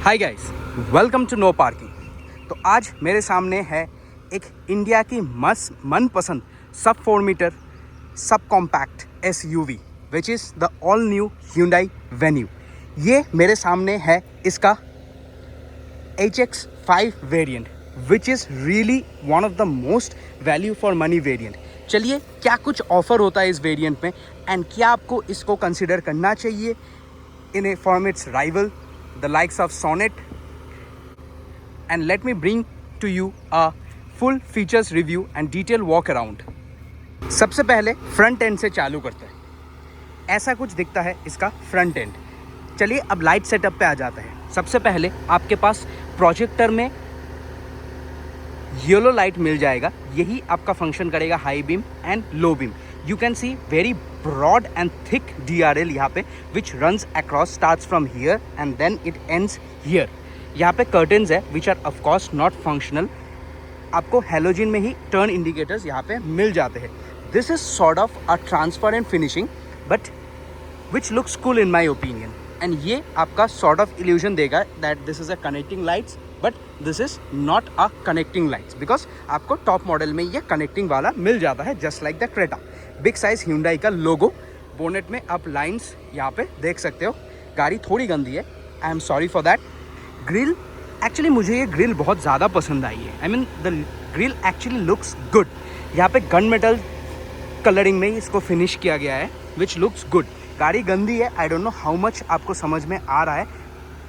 Hi guys, welcome to no parking. तो आज मेरे सामने है एक इंडिया की मस्त मनपसंद सब 4 metre sub compact SUV which is the all new Hyundai Venue। ये मेरे सामने है इसका HX5 variant which is really one of the most value for money variant. चलिए क्या कुछ ऑफ़र होता है इस वेरिएंट में एंड क्या आपको इसको कंसिडर करना चाहिए in a form it's rival the likes of Sonnet, and let me bring to you a full features review and detailed walk around। सबसे पहले फ्रंट एंड से चालू करते हैं। ऐसा कुछ दिखता है इसका फ्रंट एंड। चलिए अब लाइट सेटअप पे आ जाते हैं। सबसे पहले आपके पास प्रोजेक्टर में येलो लाइट मिल जाएगा, यही आपका फंक्शन करेगा high beam and low beam. You can see very broad and thick DRL यहाँ पे which runs across, starts from here and then it ends here। यहाँ पे curtains है which are of course not functional। आपको halogen में ही turn indicators यहाँ पे मिल जाते हैं। This is sort of a transparent finishing but which looks cool in my opinion। and ये आपका sort of illusion देगा that this is a connecting lights but this is not a connecting lights because आपको top model में ये connecting वाला मिल जाता है just like the Creta। Big size Hyundai का लोगो बोनेट में आप लाइंस यहाँ पे देख सकते हो। गाड़ी थोड़ी गंदी है, I am sorry for that. Grill, actually मुझे ये ग्रिल बहुत ज़्यादा पसंद आई है। I mean the grill actually looks good. यहाँ पे गन मेटल कलरिंग में इसको फिनिश किया गया है विच लुक्स गुड। गाड़ी गंदी है, आई डोंट नो हाउ मच आपको समझ में आ रहा है।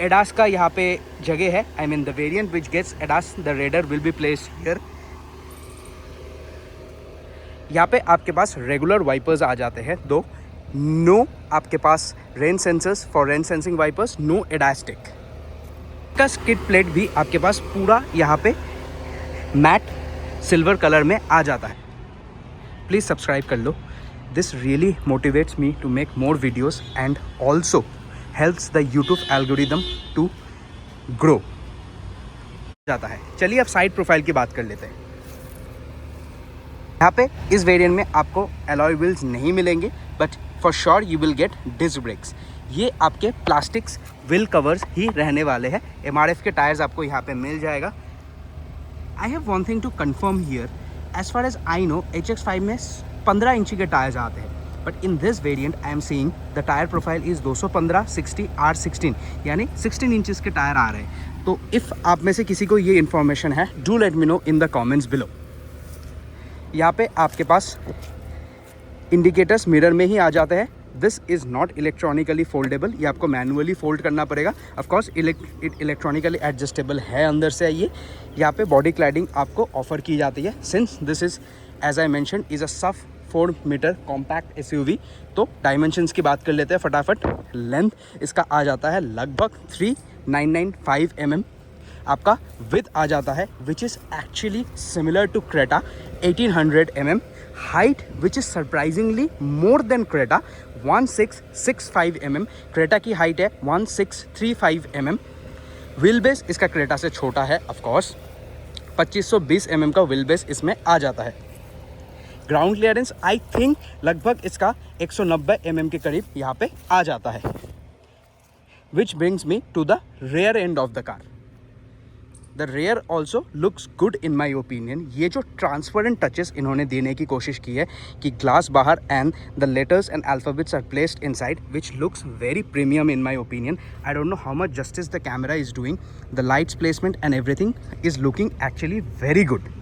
एडास का यहाँ पे जगह है, I mean the variant which gets ADAS the radar will be placed here. यहाँ पे आपके पास रेगुलर वाइपर्स आ जाते हैं दो। नो आपके पास rain sensors for rain sensing wipers, no एडास्टिक का स्किड प्लेट भी आपके पास पूरा यहाँ पे मैट सिल्वर कलर में आ जाता है। प्लीज़ सब्सक्राइब कर लो, this really motivates me to make more videos and also helps the YouTube algorithm to grow जाता है। चलिए अब साइड प्रोफाइल की बात कर लेते हैं। यहाँ पे इस वेरिएंट में आपको एलॉय व्हील्स नहीं मिलेंगे but for sure you will get disc brakes. ये आपके प्लास्टिक्स व्हील कवर्स ही रहने वाले हैं। MRF के टायर्स आपको यहाँ पे मिल जाएगा। I have one thing to confirm here, as far as I know HX5 में 15 इंची के टायर्स आते हैं but in this variant I am seeing the tyre profile is 215 60 R16 यानी 16 इंचज़ के टायर आ रहे हैं। तो इफ़ आप में से किसी को ये इन्फॉर्मेशन है, do let me know in the comments below. यहाँ पे आपके पास इंडिकेटर्स मिरर में ही आ जाते हैं। This is not electronically foldable, ये आपको मैनुअली फोल्ड करना पड़ेगा। ऑफकोर्स इलेक्ट्रॉनिकली एडजस्टेबल है अंदर से। ये यहाँ पे बॉडी क्लैडिंग आपको ऑफर की जाती है since this is as I mention is a sub 4 metre compact SUV। तो डायमेंशंस की बात कर लेते हैं फटाफट। लेंथ इसका आ जाता है लगभग 3995 mm। आपका विथ आ जाता है which is actually similar to Creta 1800 mm। Height which is surprisingly more than Creta 1665 mm। Creta की हाइट है 1635 mm। व्हील बेस इसका क्रेटा से छोटा है, ऑफकोर्स 2520 mm का व्हील बेस इसमें आ जाता है। ग्राउंड क्लियरेंस आई थिंक लगभग इसका 190 mm के करीब यहाँ पे आ जाता है which brings me to the rear end of the car. The rear also looks good in my opinion. ये जो ट्रांसपेरेंट टचेस इन्होंने देने की कोशिश की है कि ग्लास बाहर and the letters and alphabets are placed inside which looks very premium in my opinion. I don't know how much justice the camera is doing. The lights placement and everything is looking actually very good.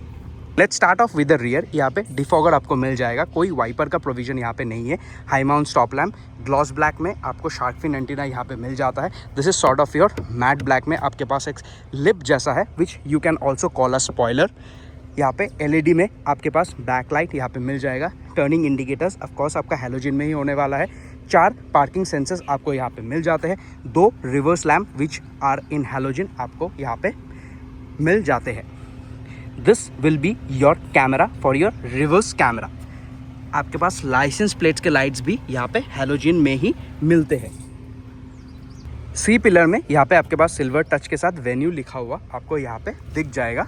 Let's start off with the rear. यहाँ पे defogger आपको मिल जाएगा, कोई wiper का provision यहाँ पे नहीं है। High mount stop lamp gloss black में आपको शार्क फिन एंटीना यहाँ पे मिल जाता है। This is sort of your matte black में आपके पास एक लिप जैसा है which you can also call a spoiler. यहाँ पे LED में आपके पास बैक लाइट यहाँ पे मिल जाएगा। टर्निंग इंडिकेटर्स ऑफकोर्स आपका हैलोजन में ही होने वाला है। 4 पार्किंग सेंसर्स आपको यहाँ पे मिल जाते हैं। 2 reverse lamp which are in halogen आपको यहाँ पे मिल जाते हैं। This will be your camera for your reverse camera. आपके पास लाइसेंस प्लेट्स के लाइट्स भी यहाँ पे हैलोजन में ही मिलते हैं। C पिलर में यहाँ पे आपके पास सिल्वर टच के साथ वेन्यू लिखा हुआ आपको यहाँ पे दिख जाएगा।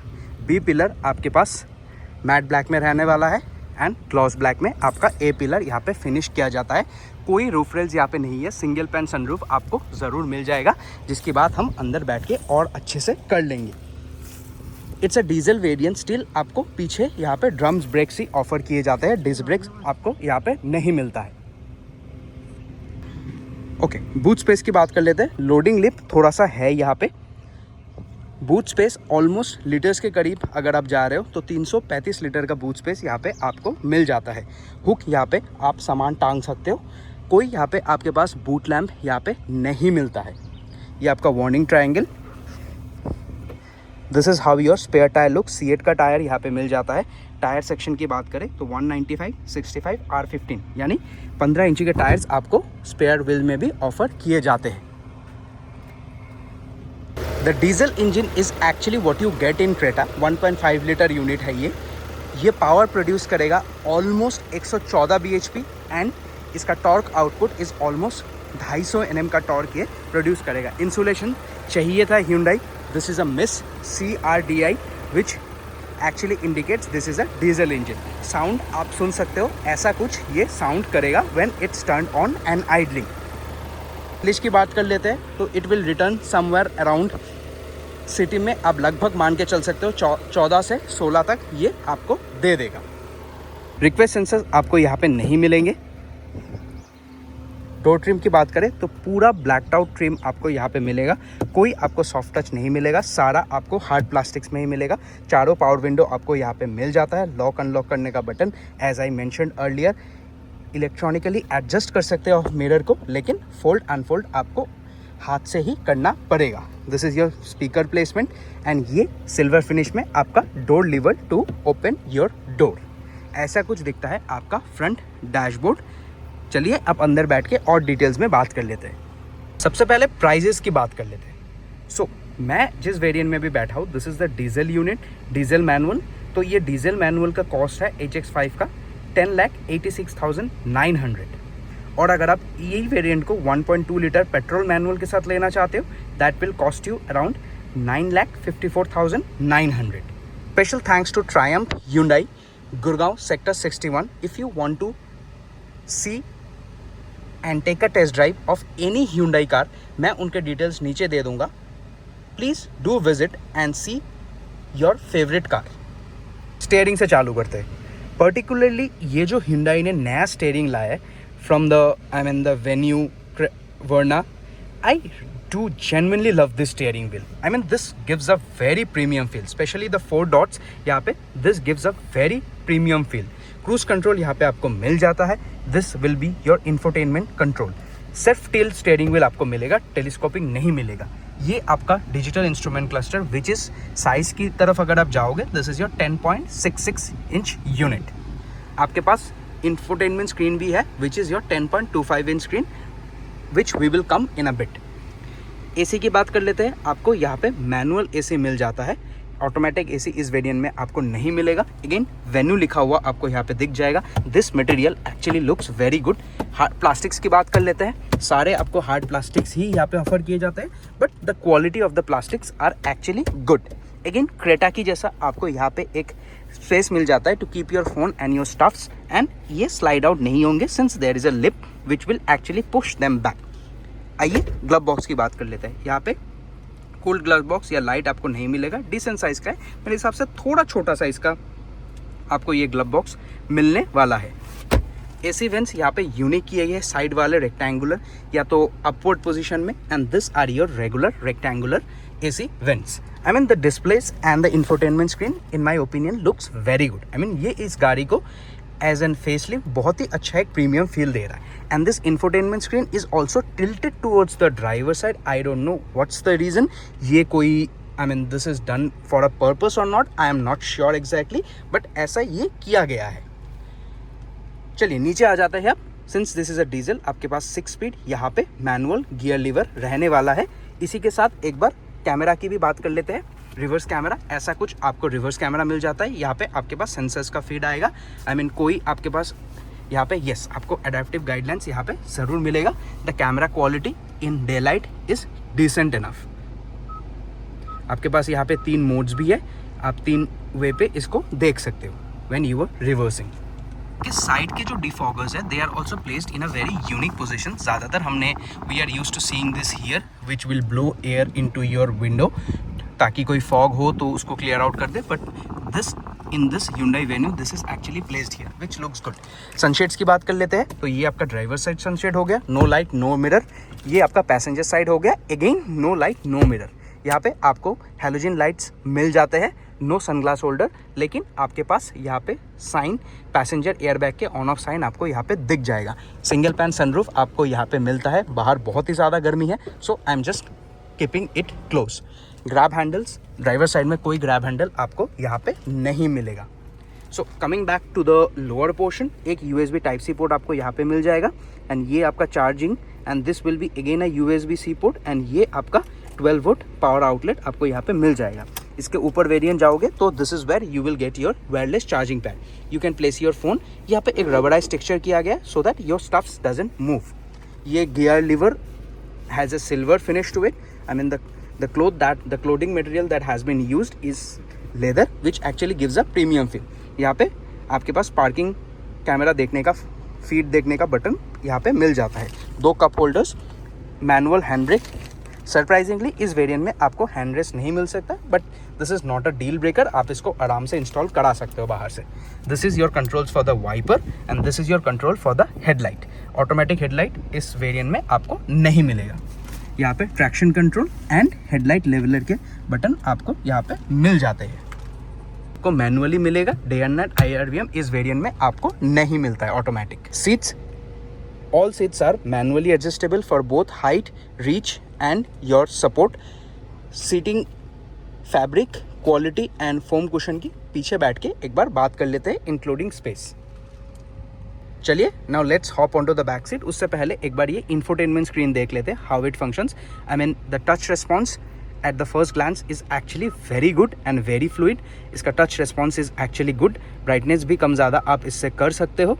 B पिलर आपके पास मैट ब्लैक में रहने वाला है एंड ग्लॉस ब्लैक में आपका A पिलर यहाँ पे फिनिश किया जाता है। कोई रूफ रेल्स यहाँ पे नहीं है, सिंगल पैन सनरूफ आपको ज़रूर मिल जाएगा, जिसकी बात हम अंदर बैठ के और अच्छे से कर लेंगे। It's a diesel variant, still आपको पीछे यहाँ पे ड्रम्स ब्रेक्स ही ऑफर किए जाते हैं, डिस्क ब्रेक्स आपको यहाँ पे नहीं मिलता है। ओके, बूट स्पेस की बात कर लेते हैं। लोडिंग लिप थोड़ा सा है यहाँ पे। बूट स्पेस ऑलमोस्ट लीटर्स के करीब अगर आप जा रहे हो तो 335 लीटर का बूट स्पेस यहाँ पे आपको मिल जाता है। हुक यहाँ पे आप सामान टांग सकते हो। कोई यहाँ पे आपके पास बूट लैम्प यहाँ पे नहीं मिलता है। ये आपका warning triangle. This is how your spare tyre look. C8 का टायर यहाँ पे मिल जाता है। टायर सेक्शन की बात करें तो 195, 65, R15 यानी 15 इंची के टायर्स आपको स्पेयर व्हील में भी ऑफर किए जाते हैं। The diesel engine is actually what you get in Creta. 1.5 litre unit है ये पावर प्रोड्यूस करेगा ऑलमोस्ट 114 bhp एंड इसका torque output is almost 250 Nm का टॉर्क ये प्रोड्यूस करेगा। इंसुलेशन चाहिए था Hyundai, this is a miss CRDI which actually indicates this is a diesel engine. Sound आप सुन सकते हो, ऐसा कुछ ये साउंड करेगा when it's turn on and idling. Mileage की बात कर लेते हैं तो it will return somewhere around, city में आप लगभग मान के चल सकते हो 14 से 16 तक ये आपको दे देगा। रिक्वेस्ट सेंसर आपको यहाँ पे नहीं मिलेंगे। डोर ट्रिम की बात करें तो पूरा ब्लैक्ड आउट ट्रिम आपको यहाँ पे मिलेगा। कोई आपको सॉफ्ट टच नहीं मिलेगा, सारा आपको हार्ड प्लास्टिक्स में ही मिलेगा। चारों पावर विंडो आपको यहाँ पे मिल जाता है। लॉक अनलॉक करने का button as I mentioned earlier, electronically adjust कर सकते हो मिरर को, लेकिन फोल्ड अनफोल्ड आपको हाथ से ही करना पड़ेगा। This is your speaker placement and ये सिल्वर फिनिश में आपका door lever to open your door. ऐसा कुछ दिखता है आपका फ्रंट डैशबोर्ड। चलिए अब अंदर बैठ के और डिटेल्स में बात कर लेते हैं। सबसे पहले प्राइजेस की बात कर लेते हैं। मैं जिस वेरिएंट में भी बैठा हूँ, this is the diesel unit, diesel manual. तो ये डीजल मैनुअल का कॉस्ट है HX5 का 10,86,900। और अगर आप यही वेरिएंट को 1.2 लीटर पेट्रोल मैनुअल के साथ लेना चाहते हो, that will cost you around 9,54,900। Special thanks to Triumph Hyundai, Gurgaon sector 61। If you want to see and take a test drive of any Hyundai car, मैं उनके डिटेल्स नीचे दे दूंगा। Please do visit and see your favourite car. Steering से चालू करते हैं। Particularly ये जो Hyundai ने नया स्टेयरिंग लाया है from the the Venue Verna, I do genuinely love this steering wheel. This gives a very premium feel, especially the 4 dots यहाँ पे, this gives a very premium feel. Cruise control यहाँ पे आपको मिल जाता है। This will be your infotainment control. सिर्फ tilt steering wheel आपको मिलेगा, टेलीस्कोपिंग नहीं मिलेगा। ये आपका digital instrument cluster which is size की तरफ अगर आप जाओगे, this is your 10.66 inch unit. आपके पास इंफोटेनमेंट स्क्रीन भी है which is your 10.25 inch screen which we will come in a bit. AC की बात कर लेते हैं। आपको यहाँ पे मैनुअल एसी मिल जाता है, ऑटोमेटिक एसी इस वेरिएंट में आपको नहीं मिलेगा। अगेन वेन्यू लिखा हुआ आपको यहाँ पे दिख जाएगा। This material actually looks very good. Hard plastics की बात कर लेते हैं। सारे आपको हार्ड प्लास्टिक्स ही यहाँ पे ऑफर किए जाते हैं, but the quality of the plastics are actually good. Again Creta की जैसा आपको यहाँ पे एक स्पेस मिल जाता है to keep your phone and your stuffs, and ये स्लाइड आउट नहीं होंगे since there is a lip which will actually push them back. आइए ग्लव बॉक्स की बात कर लेते हैं। यहाँ पे कूल्ड ग्लव बॉक्स या लाइट आपको नहीं मिलेगा, डिसेंट साइज़ का है। मेरे हिसाब से थोड़ा छोटा साइज़ का आपको ये ग्लव बॉक्स मिलने वाला है। एसी वेंट्स यहाँ पे यूनिक किए गए, साइड वाले रेक्टेंगुलर या तो अपवर्ड पोजीशन में, and this are your regular rectangular AC vents. The displays and the infotainment screen in my opinion looks very good. ये इस गाड़ी को एज एन फेसलिफ्ट बहुत ही अच्छा एक प्रीमियम फील दे रहा है। And this infotainment screen is also tilted towards the driver side. I don't know what's the reason. ये कोई this is done for a purpose और not, I am not sure exactly, but ऐसा ये किया गया है। चलिए नीचे आ जाता है। अब since this is a diesel, आपके पास 6 स्पीड यहाँ पे मैनुअल गियर लीवर रहने वाला है। इसी के साथ एक बार कैमरा की भी बात कर लेते हैं। रिवर्स कैमरा, ऐसा कुछ आपको रिवर्स कैमरा मिल जाता है। यहाँ पे आपके पास सेंसर्स का फीड आएगा। कोई आपके पास यहाँ पे यस आपको एडेप्टिव गाइडलाइंस यहाँ पे ज़रूर मिलेगा। The camera quality in day light is decent enough. आपके पास यहाँ पे 3 मोड्स भी है, आप 3 वे पे इसको देख सकते हो व्हेन यू आर रिवर्सिंग। कि साइड के जो डिफॉगर्स है they are also placed in a very unique position. ज़्यादातर हमने we are used to seeing this here which will blow air into your window ताकि कोई फॉग हो तो उसको क्लियर आउट कर दे. But this in this Hyundai Venue this is actually placed here which looks good. Sunshades की बात कर लेते हैं. तो ये आपका ड्राइवर साइड सनशेड हो गया, नो लाइट नो मिरर. ये आपका पैसेंजर साइड हो गया, again no light no mirror. यहाँ पे आपको हैलोजन लाइट्स मिल जाते हैं, नो सनग्लास होल्डर, लेकिन आपके पास यहाँ पे साइन पैसेंजर एयरबैग के ऑन ऑफ साइन आपको यहाँ पे दिख जाएगा. सिंगल पैन सनरूफ आपको यहाँ पे मिलता है. बाहर बहुत ही ज़्यादा गर्मी है, so I am just keeping it close. Grab handles, driver side में कोई ग्रैब हैंडल आपको यहाँ पे नहीं मिलेगा. So coming back to the lower portion, एक USB टाइप सी पोर्ट आपको यहाँ पे मिल जाएगा. एंड ये आपका charging and this will be again a USB-C पोर्ट. एंड ये आपका 12 वोल्ट पावर आउटलेट आपको यहाँ पे मिल जाएगा. इसके ऊपर वेरिएंट जाओगे तो this is where you will get your wireless charging pad. You can place your phone. यहाँ पे एक रबराइज टेक्सचर किया गया so that your stuffs doesn't move. ये gear lever has a silver finish to it. I mean the clothing material that has been used is leather which actually gives a premium feel. यहाँ पे आपके पास parking camera देखने का, feed देखने का button यहाँ पे मिल जाता है. 2 cup holders, manual hand brake. Surprisingly इस वेरिएंट में आपको हैंड रेस्ट नहीं मिल सकता, but this is not a deal breaker. आप इसको आराम से इंस्टॉल करा सकते हो बाहर से. This is your controls for the wiper and this is your control for the headlight. Automatic headlight इस वेरिएंट में आपको नहीं मिलेगा. यहाँ पे traction control and headlight leveller के बटन आपको यहाँ पे मिल जाते हैं. आपको मैनुअली मिलेगा. डे एंड नाइट IRVM इस वेरिएंट में आपको नहीं मिलता है automatic. Seats, all seats are manually adjustable for both height, reach and your support. Seating fabric, quality and foam cushion की पीछे बैठ के एक बार बात कर लेते हैं इंक्लूडिंग स्पेस. चलिए now let's hop on to the back seat. उससे पहले एक बार ये इंफोटेनमेंट स्क्रीन देख लेते हैं, how it functions. I mean the touch response at the first glance is actually very good and very fluid. इसका touch response is actually good. Brightness भी कम ज़्यादा आप इससे कर सकते हो.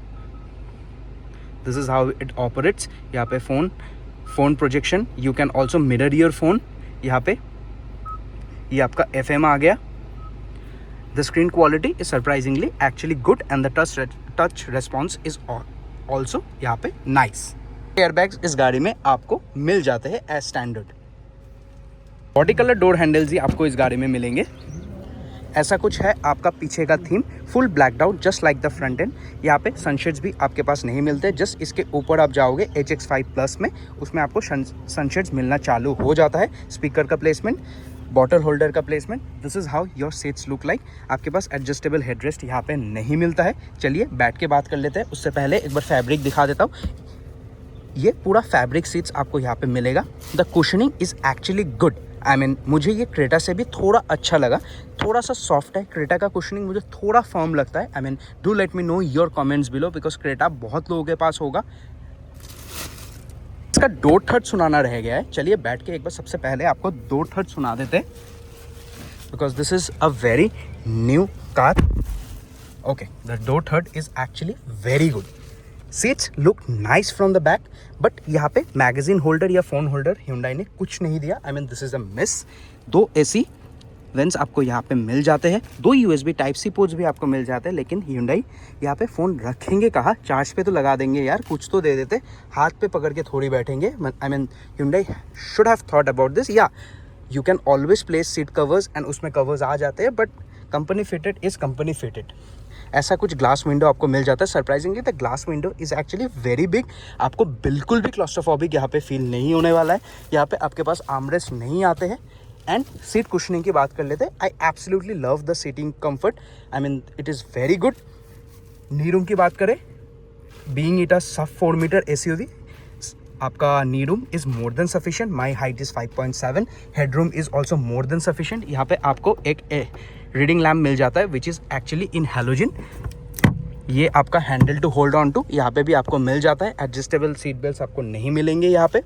This is how it operates. यहाँ पे phone projection, you can also mirror your phone. यहाँ पे ये आपका FM आ गया. The screen quality is surprisingly actually good and the touch response is also यहाँ पे nice. Airbags इस गाड़ी में आपको मिल जाते हैं as standard. Body colour door handles ही आपको इस गाड़ी में मिलेंगे. ऐसा कुछ है आपका पीछे का theme, full blacked out just like the front end. यहाँ पे सनशेड्स भी आपके पास नहीं मिलते. जस्ट इसके ऊपर आप जाओगे HX5 प्लस में, उसमें आपको सनशेड्स मिलना चालू हो जाता है. स्पीकर का प्लेसमेंट, बॉटल होल्डर का placement, this is how your seats look like. आपके पास एडजस्टेबल हेडरेस्ट यहाँ पे नहीं मिलता है. चलिए बैठ के बात कर लेते हैं. उससे पहले एक बार फैब्रिक दिखा देता हूँ. ये पूरा फैब्रिक सीट्स आपको यहाँ पे मिलेगा. The cushioning is actually good. I mean मुझे ये क्रेटा से भी थोड़ा अच्छा लगा. थोड़ा सा सॉफ्ट है. क्रेटा का कुशनिंग मुझे थोड़ा फर्म लगता है. I mean do let me know your comments below because Creta बहुत लोगों के पास होगा. इसका डोर थर्ड सुनाना रह गया है. चलिए बैठ के एक बार सबसे पहले आपको डोर थर्ड सुना देते हैं because this is a very new car. Okay, the door third is actually very good. Seats look nice from the back, but यहाँ पे मैगजीन होल्डर या फ़ोन होल्डर Hyundai ने कुछ नहीं दिया. I mean this is a miss. 2 AC vents आपको यहाँ पे मिल जाते हैं. 2 USB टाइप सी पोर्ट्स भी आपको मिल जाते हैं. लेकिन Hyundai यहाँ पे फ़ोन रखेंगे कहाँ? चार्ज पे तो लगा देंगे यार, कुछ तो दे देते. हाथ पे पकड़ के थोड़ी बैठेंगे. I mean Hyundai should have thought about this. या you can always place seat covers and उसमें कवर्स आ जाते हैं, but company fitted is company fitted. ऐसा कुछ ग्लास विंडो आपको मिल जाता है. Surprisingly the glass window is actually very big. आपको बिल्कुल भी क्लॉस्ट्रोफोबिक यहाँ पे फील नहीं होने वाला है. यहाँ पे आपके पास आर्मरेस्ट नहीं आते हैं. एंड सीट कुशनिंग की बात कर लेते हैं. I absolutely love the seating comfort. I mean it is very good. Knee room की बात करें, being it a sub 4 metre SUV, आपका knee room is more than sufficient. My height is 5.7. Head room is also more than sufficient. यहाँ पे आपको एक reading lamp मिल जाता है which is actually in halogen. ये आपका handle to hold on to यहाँ पे भी आपको मिल जाता है. एडजस्टेबल सीट बेल्ट आपको नहीं मिलेंगे यहाँ पे.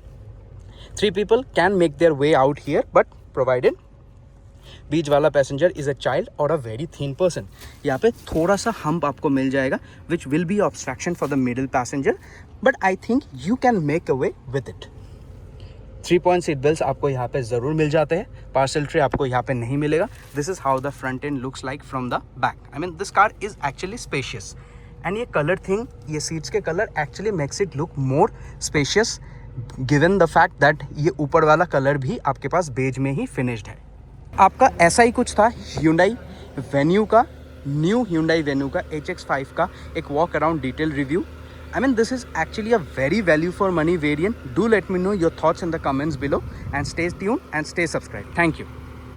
3 people can make their way out here, but provided बीच वाला पैसेंजर इज़ अ चाइल्ड और अ वेरी थिन पर्सन. यहाँ पे थोड़ा सा हम्प आपको मिल जाएगा which will be obstruction for the middle passenger, but I think you can make a way with it. 3 point seat belt आपको यहाँ पे ज़रूर मिल जाते हैं. पार्सल ट्रे आपको यहाँ पे नहीं मिलेगा. This is how the front end looks like from the back. I mean this car is actually spacious and ये कलर थिंग, ये सीट्स के colour actually makes it look more spacious given the fact that ये ऊपर वाला colour भी आपके पास beige में ही finished है। आपका ऐसा ही कुछ था Hyundai Venue का, न्यू Hyundai Venue का HX5 का एक walk around detail review. I mean, this is actually a very value for money variant. Do let me know your thoughts in the comments below and stay tuned and stay subscribed. Thank you.